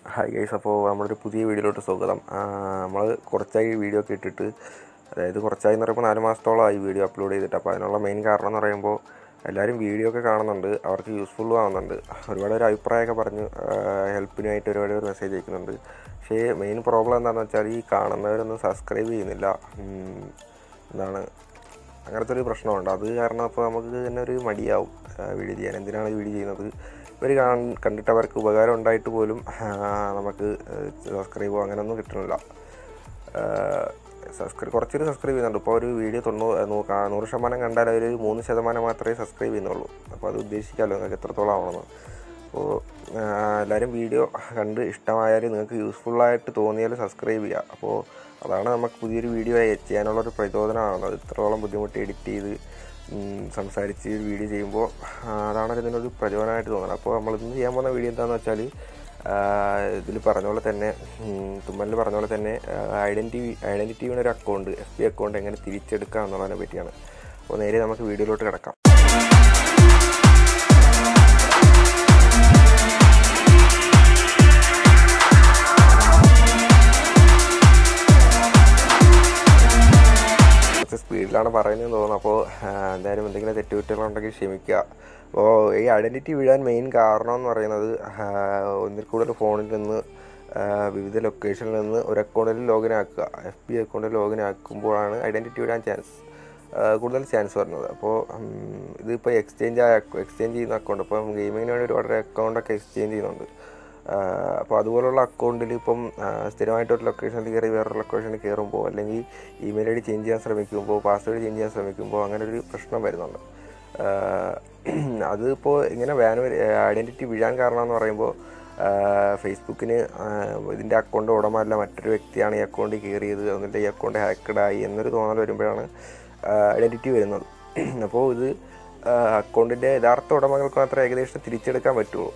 Hi guys, അപ്പോൾ നമ്മളൊരു പുതിയ വീഡിയോയിലോട്ട് സ്വാഗതം. നമ്മൾ കുറച്ചായി വീഡിയോ ഒക്കെ ഇട്ടിട്ട്, അതായത് കുറച്ചായി എന്ന് പറയുമ്പോൾ 4 മാസത്തോളമായി വീഡിയോ അപ്ലോഡ് ചെയ്തിട്ട്. അപ്പോൾ അതിനുള്ള മെയിൻ കാരണം എന്ന് പറയുമ്പോൾ എല്ലാവരും വീഡിയോ ഒക്കെ കാണുന്നുണ്ട്, അവർക്ക് യൂസ്ഫുള്ളും ആവുന്നുണ്ട്, ഒരുപാട് ഒരു അഭിപ്രായമൊക്കെ പറഞ്ഞ് ഹെൽപ്പിനായിട്ട് ഒരുപാട് മെസ്സേജ് അയക്കുന്നുണ്ട്. പക്ഷേ മെയിൻ പ്രോബ്ലം എന്താണെന്ന് വെച്ചാൽ ഈ കാണുന്നവരൊന്നും സബ്സ്ക്രൈബ് ചെയ്യുന്നില്ല. അങ്ങനത്തെ ഒരു പ്രശ്നമുണ്ട്. അത് കാരണം അപ്പോൾ നമുക്ക് തന്നെ ഒരു മടിയാവും വീഡിയോ ചെയ്യാൻ. എന്തിനാണ് ഈ വീഡിയോ ചെയ്യുന്നത്? ഇവർ കണ്ടിട്ട് അവർക്ക് ഉപകാരം ഉണ്ടായിട്ട് പോലും നമുക്ക് സബ്സ്ക്രൈബോ അങ്ങനെയൊന്നും കിട്ടുന്നില്ല. കുറച്ചൊരു സബ്സ്ക്രൈബ് ചെയ്യുന്നുണ്ട്. ഇപ്പോൾ ഒരു വീഡിയോ 100% കണ്ടാൽ ഒരു 3% മാത്രമേ സബ്സ്ക്രൈബ് ചെയ്യുന്നുള്ളൂ. അപ്പോൾ അത് ഉദ്ദേശിക്കാമല്ലോ നിങ്ങൾക്ക് എത്രത്തോളം ആവണമെന്ന്. അപ്പോൾ എല്ലാവരും വീഡിയോ കണ്ട് ഇഷ്ടമായാൽ, നിങ്ങൾക്ക് യൂസ്ഫുള്ളായിട്ട് തോന്നിയാൽ സബ്സ്ക്രൈബ് ചെയ്യുക. അപ്പോൾ അതാണ് നമുക്ക് പുതിയൊരു വീഡിയോ ചെയ്യാനുള്ളൊരു പ്രചോദനമാകുന്നത്. ഇത്രത്തോളം ബുദ്ധിമുട്ട് എഡിറ്റ് ചെയ്ത് സംസാരിച്ച് വീഡിയോ ചെയ്യുമ്പോൾ അതാണ് ഇതിനൊരു പ്രചോദനമായിട്ട് തോന്നുന്നത്. അപ്പോൾ നമ്മളിന്ന് ചെയ്യാൻ പോകുന്ന വീഡിയോ എന്താണെന്ന് വെച്ചാൽ, ഇതിൽ പറഞ്ഞ പോലെ തന്നെ, തുമ്മലിൽ പറഞ്ഞ പോലെ തന്നെ ഐഡൻറ്റിറ്റിയുടെ ഒരു അക്കൗണ്ട്, FB അക്കൗണ്ട് എങ്ങനെ തിരിച്ചെടുക്കുക എന്നുള്ളതിനെ പറ്റിയാണ്. അപ്പോൾ നേരെ നമുക്ക് വീഡിയോയിലോട്ട് കിടക്കാം. സ്പീഡിലാണ് പറയുന്നതെന്ന് തോന്നുന്നു. അപ്പോൾ എന്തായാലും എന്തെങ്കിലും തെറ്റുകുറ്റങ്ങളുണ്ടെങ്കിൽ ക്ഷമിക്കുക. അപ്പോൾ ഈ ഐഡൻറ്റിറ്റി വീഴാൻ മെയിൻ കാരണം എന്ന് പറയുന്നത്, ഒന്നിൽ കൂടുതൽ ഫോണിൽ നിന്ന് വിവിധ ലൊക്കേഷനിൽ നിന്ന് ഒരു അക്കൗണ്ടിൽ ലോഗിൻ ആക്കുക, FB അക്കൗണ്ടിൽ ലോഗിൻ ആക്കുമ്പോഴാണ് ഐഡൻറ്റിറ്റി വീഴാൻ കൂടുതൽ ചാൻസ് വരുന്നത്. അപ്പോൾ ഇതിപ്പോൾ എക്സ്ചേഞ്ച് ചെയ്യുന്ന അക്കൗണ്ട്, ഇപ്പം ഗെയിമിങ്ങിന് വേണ്ടി ഒരുപാട് അക്കൗണ്ടൊക്കെ എക്സ്ചേഞ്ച് ചെയ്യുന്നുണ്ട്. അപ്പോൾ അതുപോലുള്ള അക്കൗണ്ടിൽ ഇപ്പം സ്ഥിരമായിട്ടൊരു ലൊക്കേഷനിൽ കയറി വേറൊരു ലൊക്കേഷനിൽ കയറുമ്പോൾ, അല്ലെങ്കിൽ ഇമെയിൽ ID ചേഞ്ച് ചെയ്യാൻ ശ്രമിക്കുമ്പോൾ, പാസ്വേഡ് ചേഞ്ച് ചെയ്യാൻ ശ്രമിക്കുമ്പോൾ അങ്ങനെ ഒരു പ്രശ്നം വരുന്നുണ്ട്. അതിപ്പോൾ ഇങ്ങനെ ഐഡൻറ്റിറ്റി വീഴാൻ കാരണം എന്ന് പറയുമ്പോൾ, ഫേസ്ബുക്കിന് ഇതിൻ്റെ അക്കൗണ്ട് ഉടമല്ല മറ്റൊരു വ്യക്തിയാണ് ഈ അക്കൗണ്ടിൽ കയറിയത്, എന്നിട്ട് ഈ അക്കൗണ്ട് ഹാക്കഡായി എന്നൊരു തോന്നൽ വരുമ്പോഴാണ് ഐഡൻറ്റിറ്റി വരുന്നത്. അപ്പോൾ ഇത് അക്കൗണ്ടിൻ്റെ യഥാർത്ഥ ഉടമകൾക്ക് മാത്രമേ ഏകദേശം തിരിച്ചെടുക്കാൻ പറ്റുള്ളൂ.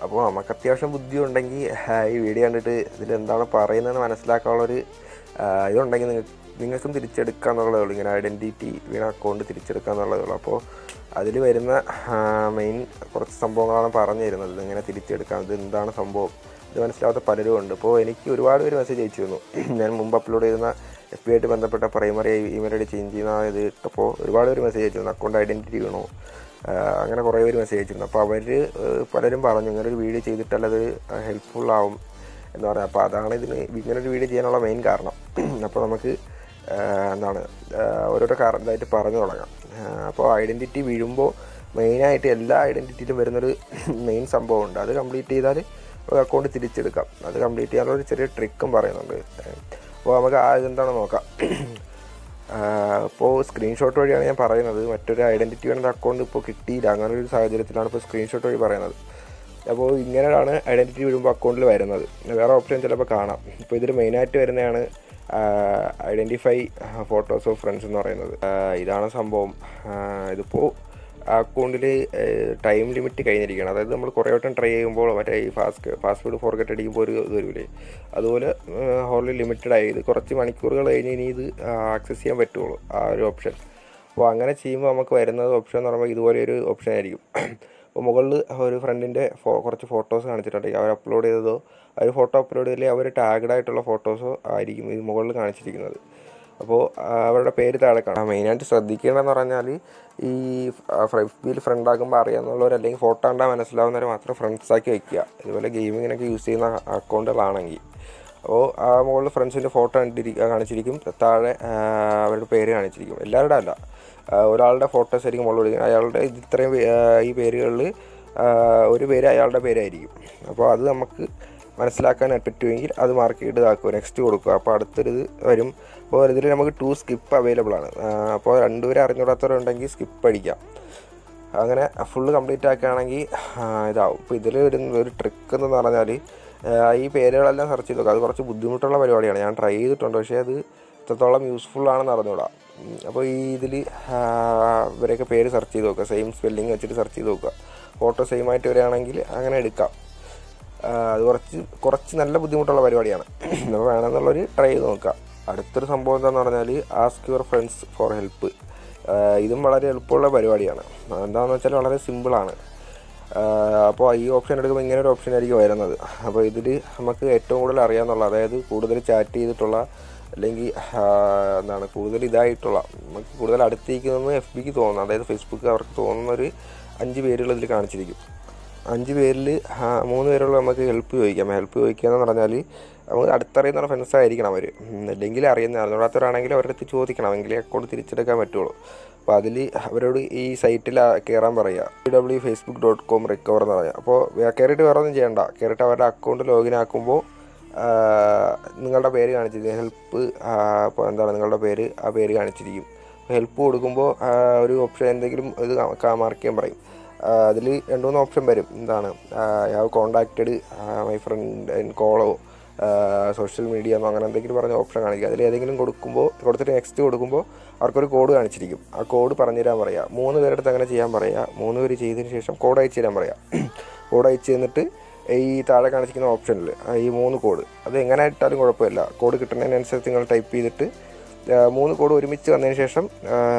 അപ്പോൾ നമുക്ക് അത്യാവശ്യം ബുദ്ധി ഉണ്ടെങ്കിൽ ഈ വീഡിയോ കണ്ടിട്ട് ഇതിലെന്താണ് പറയുന്നതെന്ന് മനസ്സിലാക്കാനുള്ളൊരു ഇതുണ്ടെങ്കിൽ നിങ്ങൾക്കും തിരിച്ചെടുക്കുക എന്നുള്ളതേ ഉള്ളൂ. ഇങ്ങനെ ഐഡൻറ്റിറ്റി വീണ അക്കൗണ്ട് തിരിച്ചെടുക്കുക എന്നുള്ളതേ ഉള്ളൂ. അപ്പോൾ അതിൽ വരുന്ന മെയിൻ കുറച്ച് സംഭവങ്ങളാണ് പറഞ്ഞു തരുന്നത്. ഇങ്ങനെ തിരിച്ചെടുക്കാം, ഇത് എന്താണ് സംഭവം, ഇത് മനസ്സിലാവാത്ത പലരും ഉണ്ട്. അപ്പോൾ എനിക്ക് ഒരുപാട് പേര് മെസ്സേജ് അയച്ചിരുന്നു. ഞാൻ മുമ്പ് അപ്ലോഡ് ചെയ്യുന്ന FB ആയിട്ട് ബന്ധപ്പെട്ട പ്രൈമറി ഇമെയിൽ ID ചേഞ്ച് ചെയ്യുന്ന ഇത് ഇട്ടപ്പോൾ ഒരുപാട് പേര് മെസ്സേജ് അയച്ചിരുന്നു, അക്കൗണ്ട് ഐഡൻറ്റിറ്റി വീണോ, അങ്ങനെ കുറേ പേര് മെസ്സേജ് അയച്ചിരുന്നു. അപ്പോൾ അവർ പലരും പറഞ്ഞു ഇങ്ങനൊരു വീഡിയോ ചെയ്തിട്ടാൽ അത് ഹെൽപ്ഫുള്ളാവും എന്ന് പറയാം. അപ്പോൾ അതാണ് ഇങ്ങനൊരു വീഡിയോ ചെയ്യാനുള്ള മെയിൻ കാരണം. അപ്പോൾ നമുക്ക് ഓരോരോ കാരണമായിട്ട് പറഞ്ഞു തുടങ്ങാം. അപ്പോൾ ഐഡൻറ്റിറ്റി വീഴുമ്പോൾ മെയിനായിട്ട് എല്ലാ ഐഡൻറ്റിറ്റിയിലും വരുന്നൊരു മെയിൻ സംഭവമുണ്ട്. അത് കംപ്ലീറ്റ് ചെയ്താൽ അക്കൗണ്ട് തിരിച്ചെടുക്കാം. അത് കംപ്ലീറ്റ് ചെയ്യാനുള്ളൊരു ചെറിയ ട്രിക്കും പറയുന്നുണ്ട്. അപ്പോൾ നമുക്ക് ഇതെന്താണെന്ന് നോക്കാം. ഇപ്പോൾ സ്ക്രീൻഷോട്ട് വഴിയാണ് ഞാൻ പറയുന്നത്. മറ്റൊരു ഐഡൻറ്റിറ്റി വേണ്ട അക്കൗണ്ട് ഇപ്പോൾ കിട്ടിയില്ല, അങ്ങനെ ഒരു സാഹചര്യത്തിലാണ് ഇപ്പോൾ സ്ക്രീൻഷോട്ട് വഴി പറയുന്നത്. അപ്പോൾ ഇങ്ങനെയാണ് ഐഡൻറ്റിറ്റി വീഴുമ്പോൾ അക്കൗണ്ടിൽ വരുന്നത്. വേറെ ഓപ്ഷൻ ചിലപ്പോൾ കാണാം. ഇപ്പോൾ ഇതിൽ മെയിനായിട്ട് വരുന്നതാണ് ഐഡൻറ്റിഫൈ ഫോട്ടോസ് ഓഫ് ഫ്രണ്ട്സ് എന്ന് പറയുന്നത്. ഇതാണ് സംഭവം. ഇതിപ്പോൾ അക്കൗണ്ടിൽ ടൈം ലിമിറ്റ് കഴിഞ്ഞിരിക്കുകയാണ്. അതായത് നമ്മൾ കുറേ വട്ടം ട്രൈ ചെയ്യുമ്പോൾ മറ്റേ ഈ പാസ്വേഡ് ഫോർഗെറ്റ് അടിക്കുമ്പോൾ ഒരു ഇത് വരില്ലേ, അതുപോലെ ഹോളിൽ ലിമിറ്റഡ് ആയി ഇത് കുറച്ച് മണിക്കൂറുകൾ കഴിഞ്ഞ് ഇനി ഇത് ആക്സസ് ചെയ്യാൻ പറ്റുള്ളൂ, ആ ഒരു ഓപ്ഷൻ. അപ്പോൾ അങ്ങനെ ചെയ്യുമ്പോൾ നമുക്ക് വരുന്നത് ഓപ്ഷൻ എന്ന് പറയുമ്പോൾ ഇതുപോലെ ഒരു ഓപ്ഷൻ ആയിരിക്കും. അപ്പോൾ മുകളിൽ ഒരു ഫ്രണ്ടിൻ്റെ കുറച്ച് ഫോട്ടോസ് കാണിച്ചിട്ടുണ്ടെങ്കിൽ അവർ അപ്ലോഡ് ചെയ്തതോ, അവർ ഫോട്ടോ അപ്ലോഡ് ചെയ്തില്ലേ അവർ ടാഗ്ഡ് ആയിട്ടുള്ള ഫോട്ടോസോ ആയിരിക്കും ഇത് മുകളിൽ കാണിച്ചിരിക്കുന്നത്. അപ്പോൾ അവരുടെ പേര് താഴെ കാണാം. മെയിനായിട്ട് ശ്രദ്ധിക്കേണ്ടതെന്ന് പറഞ്ഞാൽ, ഈ FBയിൽ ഫ്രണ്ടാക്കുമ്പോൾ അറിയാവുന്നവർ അല്ലെങ്കിൽ ഫോട്ടോ കണ്ടാൽ മനസ്സിലാവുന്നവരെ മാത്രം ഫ്രണ്ട്സാക്കി വയ്ക്കുക. ഇതുപോലെ ഗെയിമിങ്ങിനൊക്കെ യൂസ് ചെയ്യുന്ന അക്കൗണ്ടുകളാണെങ്കിൽ. അപ്പോൾ ആ മുകളിൽ ഫ്രണ്ട്സിൻ്റെ ഫോട്ടോ കാണിച്ചിരിക്കും, താഴെ അവരുടെ പേര് കാണിച്ചിരിക്കും. എല്ലാവരുടെ അല്ല, ഒരാളുടെ ഫോട്ടോസ് ആയിരിക്കും മുകളിൽ വിളിക്കുന്നത്. അയാളുടെ ഇത്രയും ഈ പേരുകളിൽ ഒരു പേര് അയാളുടെ പേരായിരിക്കും. അപ്പോൾ അത് നമുക്ക് മനസ്സിലാക്കാൻ പറ്റുമെങ്കിൽ അത് മാർക്ക് ചെയ്ത് ഇതാക്കുക, നെക്സ്റ്റ് കൊടുക്കുക. അപ്പോൾ അടുത്തൊരിത് വരും. അപ്പോൾ ഇതിൽ നമുക്ക് 2 സ്കിപ്പ് അവൈലബിൾ ആണ്. അപ്പോൾ 2 പേര് അറിഞ്ഞൂടാത്തവരുണ്ടെങ്കിൽ സ്കിപ്പ് അടിക്കാം. അങ്ങനെ ഫുള്ള് കംപ്ലീറ്റ് ആക്കുകയാണെങ്കിൽ ഇതാവും. ഇപ്പോൾ ഇതിൽ ഒരു ട്രിക്ക് എന്ന് പറഞ്ഞാൽ, ഈ പേരുകളെല്ലാം സെർച്ച് ചെയ്ത് നോക്കുക. അത് കുറച്ച് ബുദ്ധിമുട്ടുള്ള പരിപാടിയാണ്, ഞാൻ ട്രൈ ചെയ്തിട്ടുണ്ട്. പക്ഷേ അത് എത്രത്തോളം യൂസ്ഫുള്ളാണെന്ന് അറിഞ്ഞൂടാ. അപ്പോൾ ഈ ഇതിൽ ഇവരെയൊക്കെ പേര് സെർച്ച് ചെയ്ത് നോക്കുക, സെയിം സ്പെല്ലിങ് വെച്ചിട്ട് സെർച്ച് ചെയ്ത് നോക്കുക. ഫോട്ടോ സെയിം ആയിട്ട് വരികയാണെങ്കിൽ അങ്ങനെ എടുക്കാം. അത് കുറച്ച് നല്ല ബുദ്ധിമുട്ടുള്ള പരിപാടിയാണ്. നമ്മൾ വേണമെന്നുള്ളൊരു ട്രൈ ചെയ്ത് നോക്കുക. അടുത്തൊരു സംഭവം എന്താണെന്ന് പറഞ്ഞാൽ, ask your friends for help. ഇതും വളരെ എളുപ്പമുള്ള പരിപാടിയാണ്. എന്താണെന്ന് വെച്ചാൽ വളരെ സിമ്പിളാണ്. അപ്പോൾ ഈ ഓപ്ഷൻ എടുക്കുമ്പോൾ ഇങ്ങനെ ഒരു ഓപ്ഷൻ ആയിരിക്കും വരുന്നത്. അപ്പോൾ ഇതിൽ നമുക്ക് ഏറ്റവും കൂടുതൽ അറിയാമെന്നുള്ള, അതായത് കൂടുതൽ ചാറ്റ് ചെയ്തിട്ടുള്ള അല്ലെങ്കിൽ എന്താണ് കൂടുതൽ ഇതായിട്ടുള്ള, നമുക്ക് കൂടുതൽ അടുത്തിരിക്കുന്നതെന്ന് എഫ് ബിക്ക് തോന്നുന്നു, അതായത് ഫേസ്ബുക്ക് അവർക്ക് തോന്നുന്ന ഒരു 5 പേരുകൾ ഇതിൽ കാണിച്ചിരിക്കും. 5 പേരിൽ 3 പേരുള്ള നമുക്ക് ഹെൽപ്പ് ചോദിക്കാം. ഹെൽപ്പ് ചോദിക്കുക എന്ന് പറഞ്ഞാൽ നമുക്ക് അടുത്തറിയുന്ന ഫ്രണ്ട്സ് ആയിരിക്കണം അവർ, അല്ലെങ്കിൽ അറിയാത്തവരാണെങ്കിൽ അവരുടെ അടുത്ത് ചോദിക്കണം, എങ്കിലേ അക്കൗണ്ട് തിരിച്ചെടുക്കാൻ പറ്റുള്ളൂ. അപ്പോൾ അതിൽ അവരോട് ഈ സൈറ്റിൽ കയറാൻ പറയുക, www.facebook.com recover എന്ന് പറയുക. അപ്പോൾ കയറിയിട്ട് വേറെ ഒന്നും ചെയ്യണ്ട, കയറിയിട്ട് അവരുടെ അക്കൗണ്ട് ലോഗിൻ ആക്കുമ്പോൾ നിങ്ങളുടെ പേര് കാണിച്ചിരിക്കും, ഹെൽപ്പ്. അപ്പോൾ എന്താണ് നിങ്ങളുടെ പേര്, ആ പേര് കാണിച്ചിരിക്കും. ഹെൽപ്പ് കൊടുക്കുമ്പോൾ ഒരു ഓപ്ഷൻ എന്തെങ്കിലും ഇത് മാർക്ക് ചെയ്യാൻ പറയും. അതിൽ 2-3 ഓപ്ഷൻ വരും. എന്താണ് I have contacted my friend in കോളോ സോഷ്യൽ മീഡിയ എന്നോ അങ്ങനെ എന്തെങ്കിലും പറഞ്ഞ ഓപ്ഷൻ കാണിക്കുക. അതിൽ ഏതെങ്കിലും കൊടുത്തിട്ട് നെക്സ്റ്റ് കൊടുക്കുമ്പോൾ അവർക്കൊരു കോഡ് കാണിച്ചിരിക്കും. ആ കോഡ് പറഞ്ഞു തരാൻ പറയുക. 3 പേരെടുത്ത് അങ്ങനെ ചെയ്യാൻ പറയുക. 3 പേര് ചെയ്തതിന് ശേഷം കോഡ് അയച്ചു തരാൻ പറയുക. കോഡ് അയച്ചു തന്നിട്ട് ഈ താഴെ കാണിച്ചിരിക്കുന്ന ഓപ്ഷനിൽ ഈ 3 കോഡ് അത് എങ്ങനെ ഇട്ടാലും കുഴപ്പമില്ല. കോഡ് കിട്ടുന്നതിനനുസരിച്ച് നിങ്ങൾ ടൈപ്പ് ചെയ്തിട്ട് 3 കോഡ് ഒരുമിച്ച് വന്നതിന് ശേഷം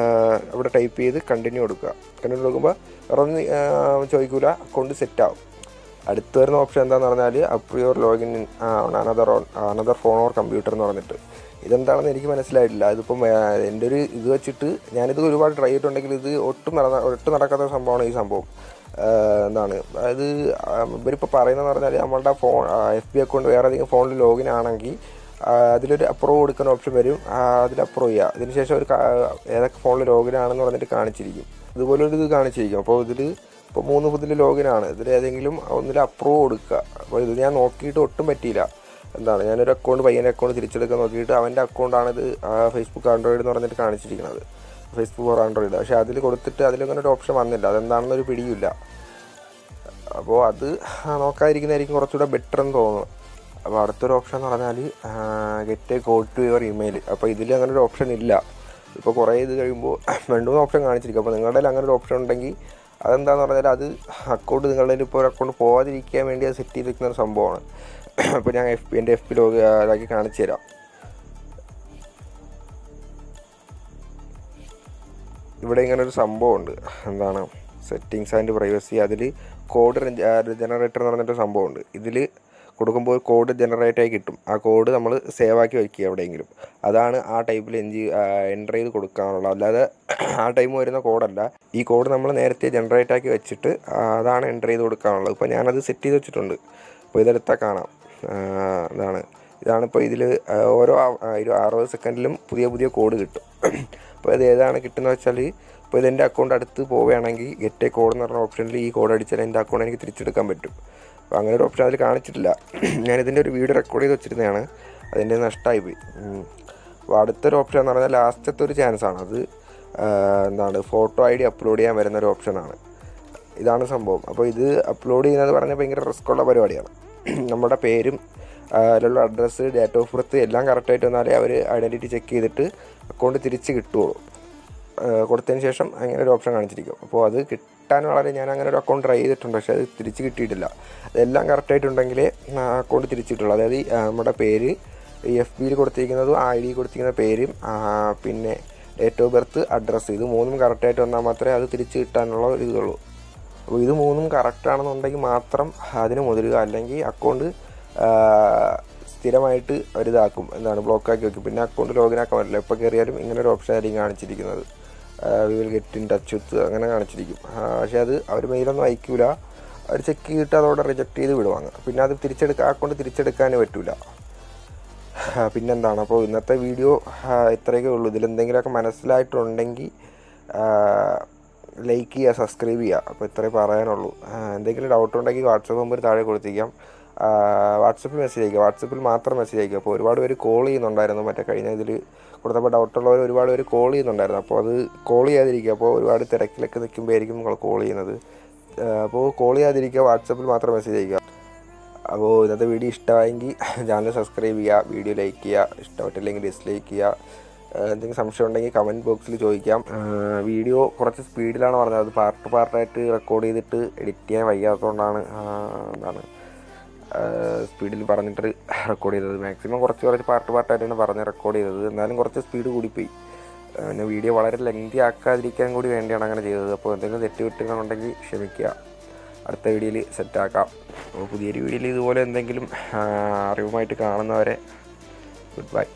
അവിടെ ടൈപ്പ് ചെയ്ത് കണ്ടിന്യൂ കൊടുക്കുക. കണ്ടിന്യൂ കൊടുക്കുമ്പോൾ വേറെ ഒന്നും ചോദിക്കില്ല, അക്കൗണ്ട് സെറ്റാവും. അടുത്ത് വരുന്ന ഓപ്ഷൻ എന്താണെന്ന് പറഞ്ഞാൽ അപ്രിയോർ login another phone or computer എന്ന് പറഞ്ഞിട്ട്. ഇതെന്താണെന്ന് എനിക്ക് മനസ്സിലായിട്ടില്ല. ഇതിപ്പം എൻ്റെ ഒരു ഇത് വെച്ചിട്ട് ഞാനിത് ഒരുപാട് ട്രൈ ചെയ്തിട്ടുണ്ടെങ്കിൽ ഇത് ഒട്ടും നടക്കാത്ത സംഭവമാണ് ഈ സംഭവം. എന്താണ് അതായത് ഇവരിപ്പോൾ പറയുന്നതെന്ന് പറഞ്ഞാൽ നമ്മളുടെ എഫ് ബി അക്കൗണ്ട് വേറെ ഏതെങ്കിലും ഫോണിൽ ലോഗിൻ ആണെങ്കിൽ അതിലൊരു അപ്രൂവ് കൊടുക്കുന്ന ഓപ്ഷൻ വരും. അതിൽ അപ്രൂവ് ചെയ്യുക. അതിനുശേഷം ഒരു ഏതൊക്കെ ഫോണിൽ ലോഗിൻ ആണെന്ന് പറഞ്ഞിട്ട് കാണിച്ചിരിക്കും. ഇതുപോലൊരു ഇത് കാണിച്ചിരിക്കും. അപ്പോൾ ഇതിൽ ഇപ്പോൾ 3 ഇതിൽ ലോഗിനാണ്. ഇതിലേതെങ്കിലും ഒന്നിൽ അപ്രൂവ് കൊടുക്കുക. അപ്പോൾ ഇത് ഞാൻ നോക്കിയിട്ട് ഒട്ടും പറ്റിയില്ല. എന്താണ് ഞാനൊരു പയ്യൻ്റെ അക്കൗണ്ട് തിരിച്ചെടുക്കാൻ നോക്കിയിട്ട് അവൻ്റെ അക്കൗണ്ടാണിത് ഫേസ്ബുക്ക് ആൻഡ്രോയിഡ് എന്ന് പറഞ്ഞിട്ട് കാണിച്ചിരിക്കുന്നത്, ഫേസ്ബുക്ക് ഫോർ ആൻഡ്രോയിഡ്. പക്ഷേ അതിൽ കൊടുത്തിട്ട് അതിലങ്ങനെ ഒരു ഓപ്ഷൻ വന്നില്ല. അതെന്താണെന്നൊരു പിടിയില്ല. അപ്പോൾ അത് നോക്കാതിരിക്കുന്നതായിരിക്കും കുറച്ചുകൂടെ ബെറ്റർ എന്ന് തോന്നുന്നു. അപ്പോൾ അടുത്തൊരു ഓപ്ഷൻ എന്ന് പറഞ്ഞാൽ get a code to your email. അപ്പോൾ ഇതിൽ അങ്ങനെ ഒരു ഓപ്ഷൻ ഇല്ല. ഇപ്പോൾ കുറേ ഇത് കഴിയുമ്പോൾ 2-3 ഓപ്ഷൻ കാണിച്ചിരിക്കും. അപ്പോൾ നിങ്ങളുടെ അങ്ങനെ ഒരു ഓപ്ഷൻ ഉണ്ടെങ്കിൽ അതെന്താണെന്ന് പറഞ്ഞാൽ അത് അക്കൗണ്ട് നിങ്ങളുടെ ഇപ്പോൾ ഒരു അക്കൗണ്ട് പോകാതിരിക്കാൻ വേണ്ടി അത് സെറ്റ് ചെയ്തിരിക്കുന്ന ഒരു സംഭവമാണ്. അപ്പോൾ ഞാൻ എൻ്റെ എഫ് പി ലോഗിലാക്കി കാണിച്ചു തരാം. ഇവിടെ ഇങ്ങനെ ഒരു സംഭവമുണ്ട്. എന്താണ് സെറ്റിങ്സ് ആൻഡ് പ്രൈവസി. അതിൽ കോഡ് ജനറേറ്റർ എന്ന് പറഞ്ഞിട്ട് സംഭവമുണ്ട്. ഇതിൽ കൊടുക്കുമ്പോൾ കോഡ് ജനറേറ്റ് ആയി കിട്ടും. ആ കോഡ് നമ്മൾ സേവ് ആക്കി വയ്ക്കുക എവിടെയെങ്കിലും. അതാണ് ആ ടൈപ്പിൽ എൻ്റർ ചെയ്ത് കൊടുക്കാനുള്ളത്. അല്ലാതെ ആ ടൈം വരുന്ന കോഡല്ല. ഈ കോഡ് നമ്മൾ നേരത്തെ ജനറേറ്റ് ആക്കി വെച്ചിട്ട് അതാണ് എൻ്റർ ചെയ്ത് കൊടുക്കാനുള്ളത്. ഇപ്പോൾ ഞാനത് സെറ്റ് ചെയ്ത് വെച്ചിട്ടുണ്ട്. അപ്പോൾ ഇതെടുത്താൽ കാണാം. ഇതാണിപ്പോൾ ഇതിൽ ഓരോ 60 സെക്കൻഡിലും പുതിയ കോഡ് കിട്ടും. അപ്പോൾ ഇത് ഏതാണ് കിട്ടുന്നത് വെച്ചാൽ, ഇപ്പോൾ ഇതെൻ്റെ അക്കൗണ്ട് അടുത്ത് പോവുകയാണെങ്കിൽ ഗെറ്റ് എ കോഡ് എന്ന് പറഞ്ഞ ഓപ്ഷനിൽ ഈ കോഡ് അടിച്ചാൽ എൻ്റെ അക്കൗണ്ട് എനിക്ക് തിരിച്ചെടുക്കാൻ പറ്റും. അപ്പോൾ അങ്ങനെ ഒരു ഓപ്ഷൻ അതിൽ കാണിച്ചിട്ടില്ല. ഞാനിതിൻ്റെ ഒരു വീഡിയോ റെക്കോർഡ് ചെയ്ത് വെച്ചിരുന്നതാണ്, അതിൻ്റെ നഷ്ടമായിപ്പോയി. അപ്പോൾ അടുത്തൊരു ഓപ്ഷൻ എന്ന് പറഞ്ഞാൽ ലാസ്റ്റത്തെ ഒരു ചാൻസാണ്. അത് എന്താണ് ഫോട്ടോ ID അപ്ലോഡ് ചെയ്യാൻ വരുന്നൊരു ഓപ്ഷനാണ്. ഇതാണ് സംഭവം. അപ്പോൾ ഇത് അപ്ലോഡ് ചെയ്യുന്നത് പറഞ്ഞാൽ ഭയങ്കര റിസ്ക്കുള്ള പരിപാടിയാണ്. നമ്മുടെ പേരും അതിലുള്ള അഡ്രസ്സ്, ഡേറ്റ് ഓഫ് ബർത്ത് എല്ലാം കറക്റ്റായിട്ട് വന്നാലേ അവർ ഐഡൻറ്റിറ്റി ചെക്ക് ചെയ്തിട്ട് അക്കൗണ്ട് തിരിച്ച് കിട്ടുകയുള്ളൂ. കൊടുത്തതിന് ശേഷം അങ്ങനെ ഒരു ഓപ്ഷൻ കാണിച്ചിരിക്കും. അപ്പോൾ അത് കിട്ടാൻ ഞാൻ അങ്ങനെ ഒരു അക്കൗണ്ട് ട്രൈ ചെയ്തിട്ടുണ്ട്, പക്ഷേ അത് തിരിച്ച് കിട്ടിയിട്ടില്ല. അതെല്ലാം കറക്റ്റായിട്ടുണ്ടെങ്കിലേ അക്കൗണ്ട് തിരിച്ച് കിട്ടുള്ളൂ. അതായത് നമ്മുടെ പേര്, ഈ എഫ് ബിയിൽ കൊടുത്തിരിക്കുന്നതും ID കൊടുത്തിരിക്കുന്ന പേരും പിന്നെ ഡേറ്റ് ഓഫ് ബർത്ത്, അഡ്രസ്സ്, ഇത് 3 കറക്റ്റായിട്ട് വന്നാൽ മാത്രമേ അത് തിരിച്ച് കിട്ടാനുള്ള ഒരു ഇതുള്ളൂ. അപ്പോൾ ഇത് 3 കറക്റ്റാണെന്നുണ്ടെങ്കിൽ മാത്രം അതിന് മുതിരുക. അല്ലെങ്കിൽ അക്കൗണ്ട് സ്ഥിരമായിട്ട് ഒരിതാക്കും, എന്താണ് ബ്ലോക്കാക്കി വയ്ക്കും. പിന്നെ അക്കൗണ്ട് ലോഗിൻ ആക്കാൻ പറ്റില്ല. എപ്പോൾ കയറിയാലും ഇങ്ങനെ ഒരു ഓപ്ഷൻ ആയിരിക്കും കാണിച്ചിരിക്കുന്നത്. We will get in touch with അങ്ങനെ കാണിച്ചിരിക്കും. പക്ഷേ അത് അവർ മെയിലൊന്നും അയക്കില്ല. അവർ ചെക്ക് ചെയ്തിട്ട് അതോടെ റിജക്റ്റ് ചെയ്ത് വിടുവാങ്ങ്. പിന്നെ അത് അക്കൗണ്ട് തിരിച്ചെടുക്കാനേ പറ്റില്ല. പിന്നെന്താണ്, അപ്പോൾ ഇന്നത്തെ വീഡിയോ ഇത്രയൊക്കെ ഉള്ളൂ. ഇതിലെന്തെങ്കിലുമൊക്കെ മനസ്സിലായിട്ടുണ്ടെങ്കിൽ ലൈക്ക് ചെയ്യുക, സബ്സ്ക്രൈബ് ചെയ്യുക. അപ്പോൾ ഇത്രയേ പറയാനുള്ളൂ. എന്തെങ്കിലും ഡൗട്ട് ഉണ്ടെങ്കിൽ വാട്സപ്പ് നമ്പർ താഴെ കൊടുത്തിരിക്കാം. വാട്സപ്പിൽ മെസ്സേജ് അയക്കുക. വാട്സപ്പിൽ മാത്രം മെസ്സേജ് അയക്കുക. അപ്പോൾ ഒരുപാട് പേര് കോൾ ചെയ്യുന്നുണ്ടായിരുന്നു. മറ്റേ കഴിഞ്ഞ ഇതിൽ കൊടുത്തപ്പോൾ ഡൗട്ടുള്ളവർ ഒരുപാട് പേര് കോൾ ചെയ്യുന്നുണ്ടായിരുന്നു. അപ്പോൾ അത് കോൾ ചെയ്യാതിരിക്കുക. അപ്പോൾ ഒരുപാട് തിരക്കിലൊക്കെ നിൽക്കുമ്പോഴായിരിക്കും നിങ്ങൾ കോൾ ചെയ്യുന്നത്. അപ്പോൾ കോൾ ചെയ്യാതിരിക്കുക, വാട്സപ്പിൽ മാത്രം മെസ്സേജ് അയക്കുക. അപ്പോൾ ഇന്നത്തെ വീഡിയോ ഇഷ്ടമായെങ്കിൽ ചാനൽ സബ്സ്ക്രൈബ് ചെയ്യുക, വീഡിയോ ലൈക്ക് ചെയ്യുക, ഇഷ്ടപ്പെട്ടില്ലെങ്കിൽ ഡിസ്ലൈക്ക് ചെയ്യുക. എന്തെങ്കിലും സംശയം ഉണ്ടെങ്കിൽ കമൻറ്റ് ബോക്സിൽ ചോദിക്കാം. വീഡിയോ കുറച്ച് സ്പീഡിലാണ് പറഞ്ഞത്. അത് പാർട്ടായിട്ട് റെക്കോർഡ് ചെയ്തിട്ട് എഡിറ്റ് ചെയ്യാൻ വയ്യാത്തതുകൊണ്ടാണ് സ്പീഡിൽ പറഞ്ഞിട്ട് റെക്കോർഡ് ചെയ്തത്. മാക്സിമം കുറച്ച് പാർട്ടായിട്ടാണ് പറഞ്ഞ് റെക്കോർഡ് ചെയ്തത്. എന്നാലും കുറച്ച് സ്പീഡ് കൂടിപ്പോയി. പിന്നെ വീഡിയോ വളരെ ലെങ്തി ആക്കാതിരിക്കാൻ കൂടി വേണ്ടിയാണ് അങ്ങനെ ചെയ്തത്. അപ്പോൾ എന്തെങ്കിലും തെറ്റുകുറ്റങ്ങളുണ്ടെങ്കിൽ ക്ഷമിക്കുക. അടുത്ത വീഡിയോയിൽ സെറ്റാക്കാം. അപ്പോൾ പുതിയൊരു വീഡിയോയിൽ ഇതുപോലെ എന്തെങ്കിലും അറിവുമായിട്ട് കാണുന്നവരെ ഗുഡ് ബൈ.